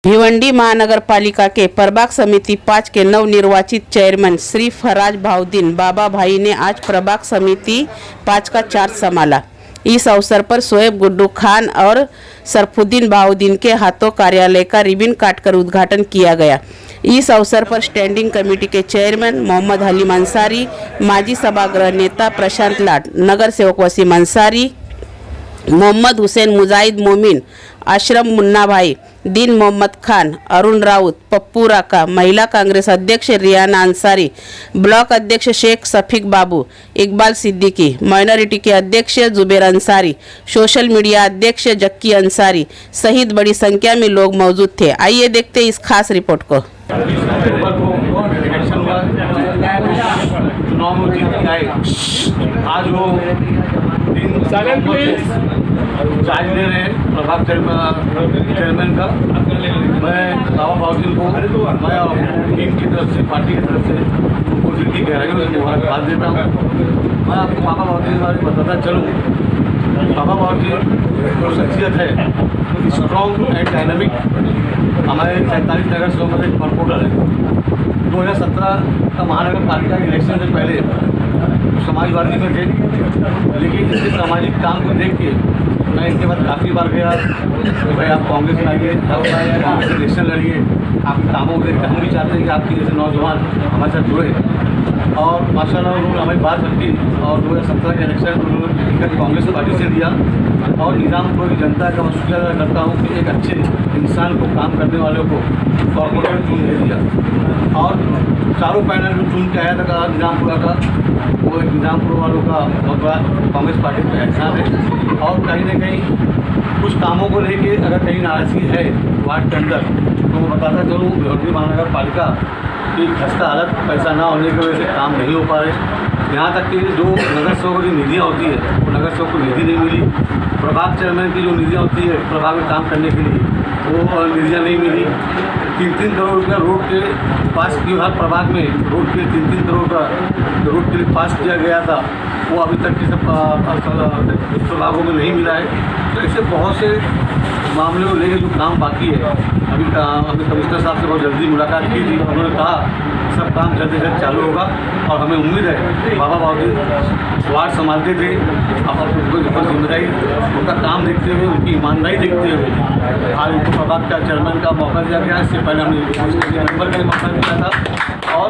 भिवंडी महानगर पालिका के प्रभाग समिति 5 के नवनिर्वाचित चेयरमैन श्री फराज भाउद्दीन बाबा भाई ने आज प्रभाग समिति 5 का चार्ज संभाला। इस अवसर पर शोएब गुड्डू खान और सरफुद्दीन भाउद्दीन के हाथों कार्यालय का रिबन काटकर उद्घाटन किया गया। इस अवसर पर स्टैंडिंग कमेटी के चेयरमैन मोहम्मद हलीम अंसारी, माजी सभागृह नेता प्रशांत लाड, नगर सेवक वसीम अंसारी, मोहम्मद हुसैन, मुजाहिद मोमिन, आश्रम मुन्ना भाई, दीन मोहम्मद खान, अरुण राउत, पप्पू राका, महिला कांग्रेस अध्यक्ष रियाना अंसारी, ब्लॉक अध्यक्ष शेख सफीक बाबू, इकबाल सिद्दीकी, माइनॉरिटी के अध्यक्ष जुबेर अंसारी, सोशल मीडिया अध्यक्ष जक्की अंसारी सहित बड़ी संख्या में लोग मौजूद थे। आइए देखते इस खास रिपोर्ट को। आज वो चार्ज ले रहे हैं प्रभाग चेयरमैन का। मैं बाबा भाउद्दीन को मैं टीम की तरफ से, पार्टी की तरफ से उनको दिल की गहराइयों से मुबारकबाद देता हूँ। मैं आपको बाबा भाउद्दीन के बारे में बताता चलूँ। बाबा भाउद्दीन जो शख्सियत है स्ट्रॉन्ग एंड डायनामिक, हमारे 47 नगर सेवकों में कॉर्पोरेटर है। 2017 का महानगर पालिका इलेक्शन से पहले समाजवादी में थे, लेकिन इसके सामाजिक काम को देख के मैं इनके बाद काफ़ी बार गया कि भाई आप कांग्रेस में आइए, कांग्रेस से इलेक्शन लड़िए। आपके कामों को देख के हम भी चाहते हैं कि आपकी जैसे नौजवान हमारे साथ जुड़े। और माशाल्लाह उन्होंने हमारी बात रखी और 2017 के इलेक्शन उन्होंने टिकट कांग्रेस पार्टी से दिया। और निज़ामपुर की जनता का मैं शुक्रिया अदा करता हूँ कि एक अच्छे इंसान को, काम करने वालों को कॉर्पोरेटर चुन दे दिया। और चारों पैनल जो चुन के आया था निज़ामपुरा का, वो एक निज़ामपुर वालों का बहुत बड़ा कांग्रेस पार्टी का एहसान है। और कहीं ना कहीं कुछ कामों को लेके अगर कहीं नाराज़गी है वार्ड के अंदर, तो मैं बताता चलूँ भिवंडी महानगर पालिका की खस्ता हालत, पैसा ना होने की वजह से काम नहीं हो पा रहे। यहाँ तक कि जो नगर सेवकों की निधियाँ होती है वो नगर सेवक को निधि नहीं मिली। प्रभाग चेयरमैन की जो निधियाँ होती है प्रभाग में काम करने के लिए, वो निधियाँ नहीं मिली। 3-3 करोड़ रुपया रोड के पास की, हर प्रभाग में रोड के 3-3 करोड़ का रोड के लिए पास किया गया था, वो अभी तक के सब प्रभागों में नहीं मिला है। तो ऐसे बहुत से मामले को लेकर जो काम बाकी है, अभी हमने कमिश्नर साहब से बहुत जल्दी मुलाकात की थी। उन्होंने कहा सब काम जल्द से जल्द चालू होगा। और हमें उम्मीद है बाबा भाउद्दीन वार्ड संभालते थे, अब उनको जिम्मेदारी, उनका काम देखते हुए, उनकी ईमानदारी देखते हुए आज उनको प्रभाग का चेयरमैन का मौका दिया गया। इससे पहले हमने मेंबर का मौका दिया था। और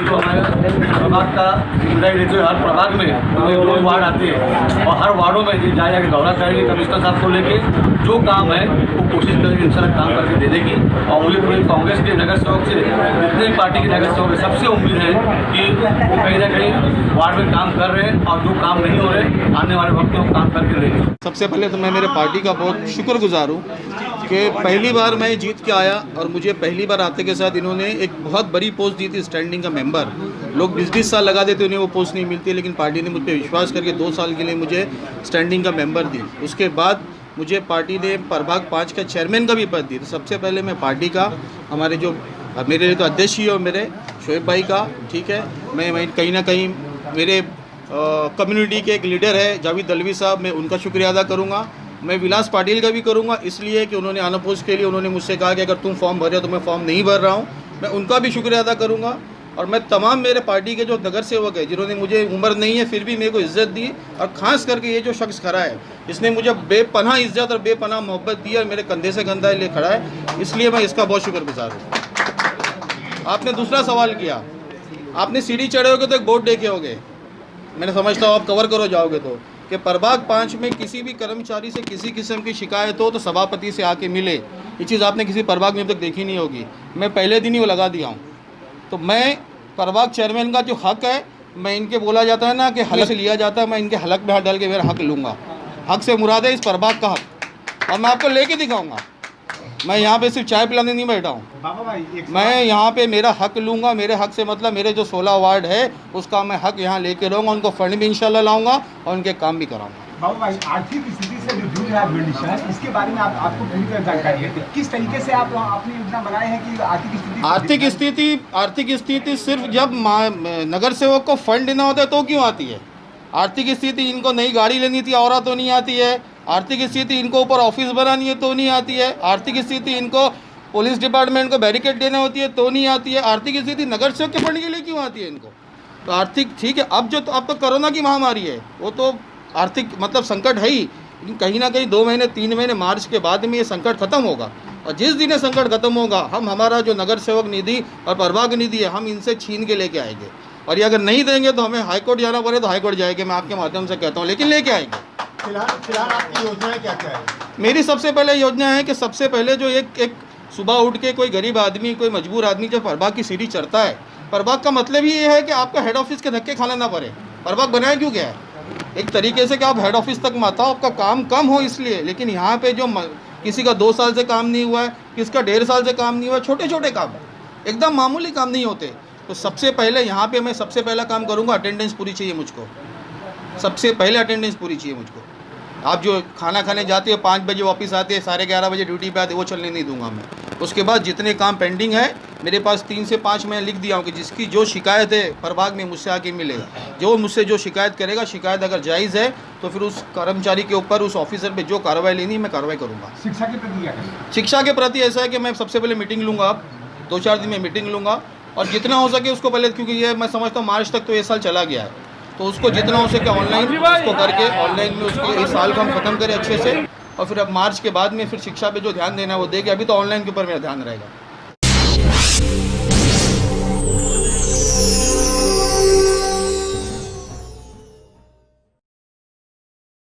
जो हमारे प्रभाग का जिम्मेदारी लेते हुए हर प्रभाग में 2 वार्ड आते हैं और हर वार्डों में जाके दौरा करेंगे कमिश्नर साहब को लेके। जो काम है वो कोशिश करेंगे इंशाल्लाह काम करके दे देगी। और मुझे पूरे कांग्रेस के नगर सेवक से, जितने पार्टी के नगर सेवक है, सबसे उम्मीद है कि वो कहीं ना कहीं वार्ड में काम कर रहे हैं और जो काम नहीं हो रहे आने वाले वक्त में वो काम करके देंगे। सबसे पहले तो मैं मेरे पार्टी का बहुत शुक्रगुजार हूँ कि पहली बार मैं जीत के आया और मुझे पहली बार आते के साथ इन्होंने एक बहुत बड़ी पोस्ट दी थी, स्टैंडिंग का मेंबर। लोग 20-20 साल लगा देते उन्हें वो पोस्ट नहीं मिलती, लेकिन पार्टी ने मुझ पर विश्वास करके 2 साल के लिए मुझे स्टैंडिंग का मेंबर दी। उसके बाद मुझे पार्टी ने प्रभाग 5 का चेयरमैन का भी पद दी। तो सबसे पहले मैं पार्टी का, हमारे जो मेरे तो अध्यक्ष ही और मेरे शोएब भाई का, ठीक है, मैं कहीं ना कहीं मेरे कम्युनिटी के एक लीडर है जावेद दलवी साहब, मैं उनका शुक्रिया अदा करूँगा। मैं विलास पाटिल का भी करूँगा, इसलिए कि उन्होंने अनपोज के लिए उन्होंने मुझसे कहा कि अगर तुम फॉर्म भर रहे हो तो मैं फॉर्म नहीं भर रहा हूँ, मैं उनका भी शुक्रिया अदा करूँगा। और मैं तमाम मेरे पार्टी के जो नगर सेवक है जिन्होंने मुझे उम्र नहीं है फिर भी मेरे को इज़्ज़त दी, और ख़ास करके ये जो शख्स खड़ा है इसने मुझे बेपनाह इज़्ज़त और बेपनाह मोहब्बत दी और मेरे कंधे से कंधा ले खड़ा है, इसलिए मैं इसका बहुत शुक्रगुजार हूँ। आपने दूसरा सवाल किया, आपने सीढ़ी चढ़े होगे तो एक बोर्ड देखे होगे, मैंने समझता हूँ आप कवर करो जाओगे तो, कि प्रभाग 5 में किसी भी कर्मचारी से किसी किस्म की शिकायत हो तो सभापति से आके मिले। ये चीज़ आपने किसी प्रभाग में अब तक देखी नहीं होगी। मैं पहले दिन ही वो लगा दिया हूँ। तो मैं प्रभाग चेयरमैन का जो हक है, मैं इनके बोला जाता है ना कि हलक से लिया जाता है, मैं इनके हलक में हाथ डाल के मेरा हक लूँगा। हक से मुराद है इस प्रभाग का हक, और मैं आपको लेके दिखाऊँगा। मैं यहाँ पे सिर्फ चाय पिलाने नहीं बैठा हूँ, मैं यहाँ पे मेरा हक लूँगा। मेरे हक से मतलब मेरे जो 16 वार्ड है उसका मैं हक यहाँ लेके रहूँगा। उनको फंड भी इंशाल्लाह लाऊँगा और उनके काम भी कराऊँगा। बाबू भाई, आर्थिक स्थिति से जो जूझ रहा है भिवंडी शहर, इसके बारे में आपको पूरी तरह जानकारी है। किस तरीके से आप अपनी योजना बनाए हैं कि आर्थिक स्थिति सिर्फ जब नगर सेवक को फंड देना होता है तो क्यों आती है? आर्थिक स्थिति इनको नई गाड़ी लेनी थी और तो नहीं आती है। आर्थिक स्थिति इनको ऊपर ऑफिस बनानी है तो नहीं आती है। आर्थिक स्थिति इनको पुलिस डिपार्टमेंट को बैरिकेड देना होती है तो नहीं आती है। आर्थिक स्थिति नगर सेवक के पढ़ने के लिए क्यों आती है इनको? तो आर्थिक ठीक है, अब तो कोरोना की महामारी है, वो तो आर्थिक मतलब संकट है ही, लेकिन कहीं ना कहीं 2 महीने 3 महीने मार्च के बाद में ये संकट खत्म होगा। और जिस दिन ये संकट खत्म होगा, हम हमारा जो नगर सेवक निधि और प्रभाग निधि है, हम इनसे छीन के लेके आएंगे। और ये अगर नहीं देंगे तो हमें हाईकोर्ट जाना पड़े तो हाईकोर्ट जाएंगे, मैं आपके माध्यम से कहता हूँ, लेकिन लेके आएंगे। फिलहाल आपकी योजनाएं क्या क्या है? मेरी सबसे पहले योजना है कि सबसे पहले जो एक सुबह उठ के कोई गरीब आदमी, कोई मजबूर आदमी जब प्रभाग की सीढ़ी चढ़ता है, प्रभाग का मतलब ही ये है कि आपका हेड ऑफिस के धक्के खाना ना पड़े। प्रभाग बनाया क्यों गया है? एक तरीके से कि आप हेड ऑफिस तक मत आओ, आपका काम कम हो इसलिए। लेकिन यहाँ पे जो किसी का 2 साल से काम नहीं हुआ है, किसका 1.5 साल से काम नहीं हुआ है, छोटे छोटे काम एकदम मामूली काम नहीं होते। तो सबसे पहले यहाँ पे मैं सबसे पहला काम करूँगा, अटेंडेंस पूरी चाहिए मुझको। सबसे पहले अटेंडेंस पूरी चाहिए मुझको। आप जो खाना खाने जाते हो 5 बजे वापस आते हैं, 11:30 बजे ड्यूटी पे आते, वो चलने नहीं दूंगा मैं। उसके बाद जितने काम पेंडिंग है मेरे पास 3 से 5 मैं लिख दिया हूँ कि जिसकी जो शिकायत है प्रभाग में मुझसे आके मिलेगा। जो मुझसे जो शिकायत करेगा, शिकायत अगर जायज़ है तो फिर उस कर्मचारी के ऊपर, उस ऑफिसर पे जो कार्रवाई लेनी है मैं कार्रवाई करूँगा। शिक्षा के प्रति क्या करें? शिक्षा के प्रति ऐसा है कि मैं सबसे पहले मीटिंग लूँगा, अब 2-4 दिन में मीटिंग लूँगा, और जितना हो सके उसको पहले, क्योंकि ये मैं समझता हूँ मार्च तक तो ये साल चला गया है, तो उसको जितना हो सके ऑनलाइन उसको करके ऑनलाइन में उसको इस साल को हम ख़त्म करें अच्छे से। और फिर अब मार्च के बाद में फिर शिक्षा पे जो ध्यान देना है वो देंगे। अभी तो ऑनलाइन के ऊपर मेरा ध्यान रहेगा।